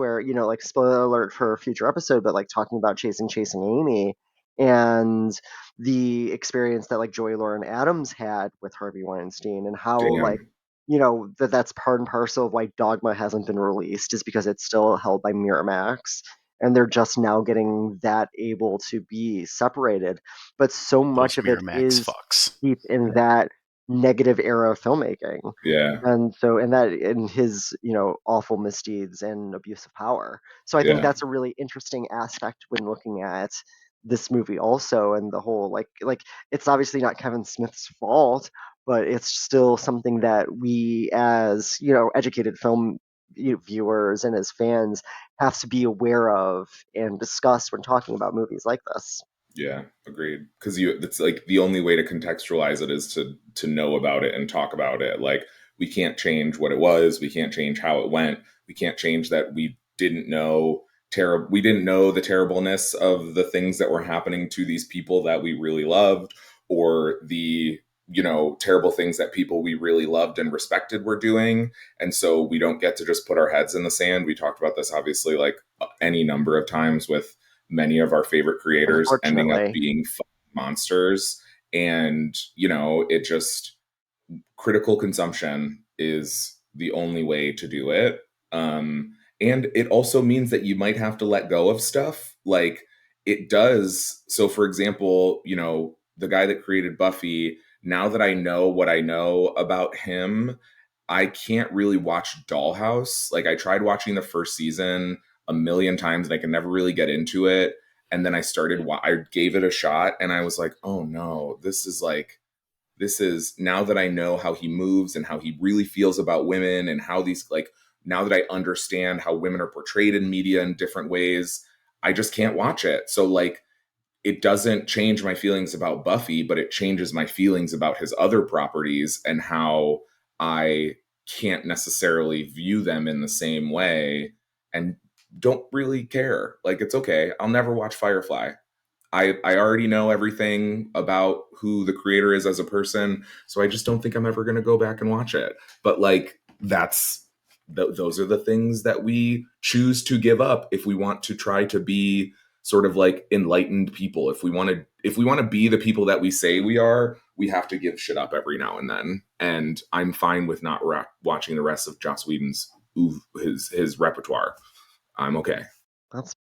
where, like spoiler alert for a future episode, but like talking about chasing Amy and the experience that like Joy Lauren Adams had with Harvey Weinstein and how like, Damn. that's part and parcel of why Dogma hasn't been released is because it's still held by Miramax. And they're just now getting that able to be separated. But so Those much of it Miramax is fucks. deep in that negative era of filmmaking. Yeah. And so, and that in his, awful misdeeds and abuse of power. So I think Yeah. that's a really interesting aspect when looking at this movie also, and the whole like it's obviously not Kevin Smith's fault, but it's still something that we as, educated film viewers and as fans have to be aware of and discuss when talking about movies like this. Yeah, agreed. Because it's like the only way to contextualize it is to know about it and talk about it. Like we can't change what it was. We can't change how it went. We can't change that we didn't know we didn't know the terribleness of the things that were happening to these people that we really loved, or the terrible things that people we really loved and respected were doing. And so we don't get to just put our heads in the sand. We talked about this obviously like any number of times with many of our favorite creators ending up Unfortunately. being monsters. And, it just, critical consumption is the only way to do it. And it also means that you might have to let go of stuff. Like it does. So, for example, the guy that created Buffy, now that I know what I know about him, I can't really watch Dollhouse. Like I tried watching the first season a million times and I can never really get into it. And then I gave it a shot and I was like, oh no, this is now that I know how he moves and how he really feels about women and how these, like, now that I understand how women are portrayed in media in different ways, I just can't watch it. So like, it doesn't change my feelings about Buffy, but it changes my feelings about his other properties and how I can't necessarily view them in the same way and don't really care. Like, it's okay. I'll never watch Firefly. I already know everything about who the creator is as a person, so I just don't think I'm ever going to go back and watch it. But like those are the things that we choose to give up if we want to try to be sort of like enlightened people. If we want to be the people that we say we are, we have to give shit up every now and then. And I'm fine with not watching the rest of Joss Whedon's his repertoire. I'm okay. That's